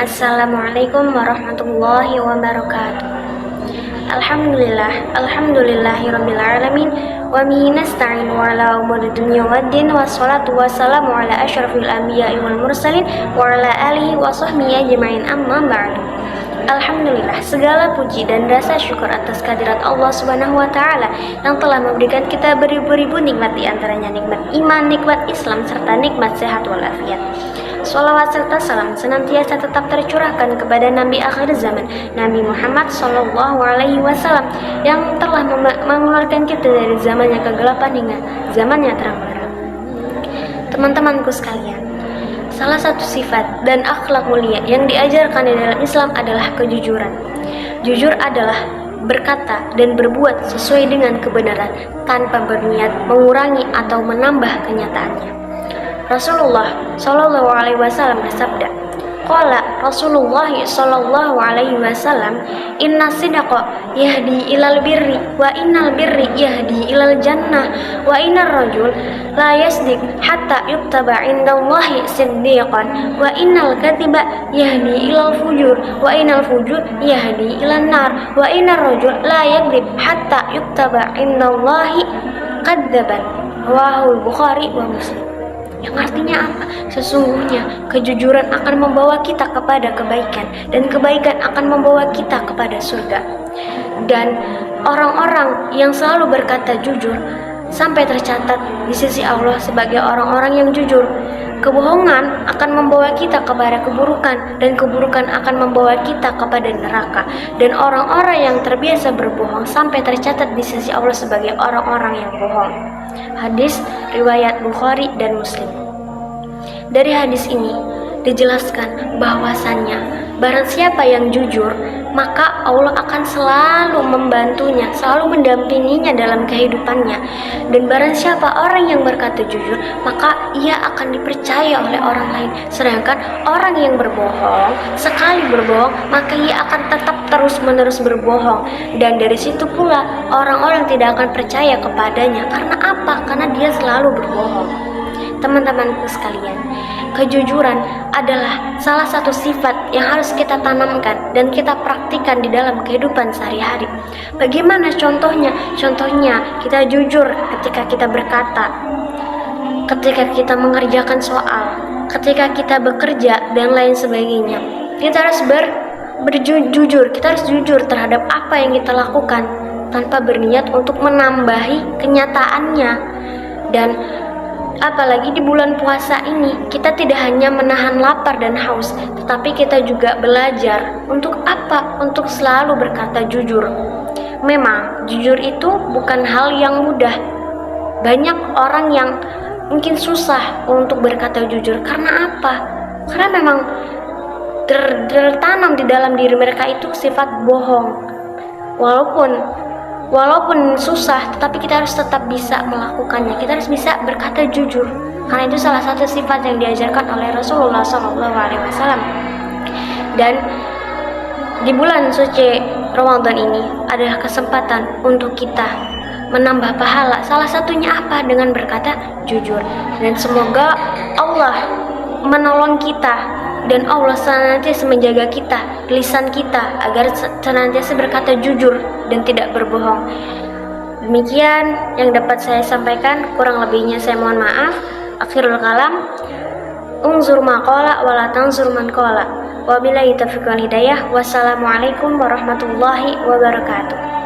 Assalamualaikum warahmatullahi wabarakatuh. Alhamdulillahirabbil alamin wa bihi nasta'in wa ala umuri dunya waddin wassalatu wassalamu ala asyrafil anbiya'i wal mursalin wa ala alihi wa sahbihi ajma'in, amma ba'du. Alhamdulillah, segala puji dan rasa syukur atas kehadirat Allah Subhanahu wa taala yang telah memberikan kita beribu-ribu nikmat, di antaranya nikmat iman, nikmat Islam, serta nikmat sehat walafiat. Sholawat serta salam senantiasa tetap tercurahkan kepada Nabi akhir zaman, Nabi Muhammad Sallallahu Alaihi Wasallam, yang telah mengeluarkan kita dari zamannya kegelapan hingga zamannya terang benderang. Teman-temanku sekalian, salah satu sifat dan akhlak mulia yang diajarkan di dalam Islam adalah kejujuran. Jujur adalah berkata dan berbuat sesuai dengan kebenaran tanpa berniat mengurangi atau menambah kenyataannya. Rasulullah Shallallahu Alaihi Wasallam bersabda, "Qala Rasulullah Shallallahu Alaihi Wasallam, inna sidqa yahdi ilal birri wa innal birri yahdi ilal jannah wa innar rajul la yasdiq hatta yuktaba indallahi siddiqan wa innal katiba yahdi ilal fujur wa innal fujur yahdi ilal nar wa innar rajul la yakdzib hatta yuktaba indallahi kadzaban." Rawahu Bukhari wa Muslim. Yang artinya apa? Sesungguhnya kejujuran akan membawa kita kepada kebaikan, dan kebaikan akan membawa kita kepada surga. Dan orang-orang yang selalu berkata jujur sampai tercatat di sisi Allah sebagai orang-orang yang jujur. Kebohongan akan membawa kita kepada keburukan, dan keburukan akan membawa kita kepada neraka. Dan orang-orang yang terbiasa berbohong sampai tercatat di sisi Allah sebagai orang-orang yang bohong. Hadis riwayat Bukhari dan Muslim. Dari hadis ini dijelaskan bahwasannya barang siapa yang jujur, maka Allah akan selalu membantunya, selalu mendampinginya dalam kehidupannya. Dan barang siapa orang yang berkata jujur, maka ia akan dipercaya oleh orang lain. Sedangkan orang yang berbohong, sekali berbohong, maka ia akan tetap terus-menerus berbohong. Dan dari situ pula orang-orang tidak akan percaya kepadanya. Karena apa? Karena dia selalu berbohong. Teman-temanku sekalian, kejujuran adalah salah satu sifat yang harus kita tanamkan dan kita praktikkan di dalam kehidupan sehari-hari. Bagaimana contohnya? Contohnya kita jujur ketika kita berkata, ketika kita mengerjakan soal, ketika kita bekerja, dan lain sebagainya. Kita harus berjujur, kita harus jujur terhadap apa yang kita lakukan tanpa berniat untuk menambahi kenyataannya. Dan apalagi di bulan puasa ini, kita tidak hanya menahan lapar dan haus, tetapi kita juga belajar untuk apa? Untuk selalu berkata jujur. Memang jujur itu bukan hal yang mudah. Banyak orang yang mungkin susah untuk berkata jujur. Karena apa? Karena memang tertanam di dalam diri mereka itu sifat bohong. Walaupun susah, tetapi kita harus tetap bisa melakukannya. Kita harus bisa berkata jujur, karena itu salah satu sifat yang diajarkan oleh Rasulullah SAW. Dan di bulan suci Ramadan ini adalah kesempatan untuk kita menambah pahala. Salah satunya apa? Dengan berkata jujur. Dan semoga Allah menolong kita, dan Allah senantiasa menjaga kita, lisan kita, agar senantiasa berkata jujur dan tidak berbohong. Demikian yang dapat saya sampaikan, kurang lebihnya saya mohon maaf. Akhirul kalam, unzur ma qala wa la tanzur man qala. Wabillahi taufiq wal hidayah. Wassalamualaikum warahmatullahi wabarakatuh.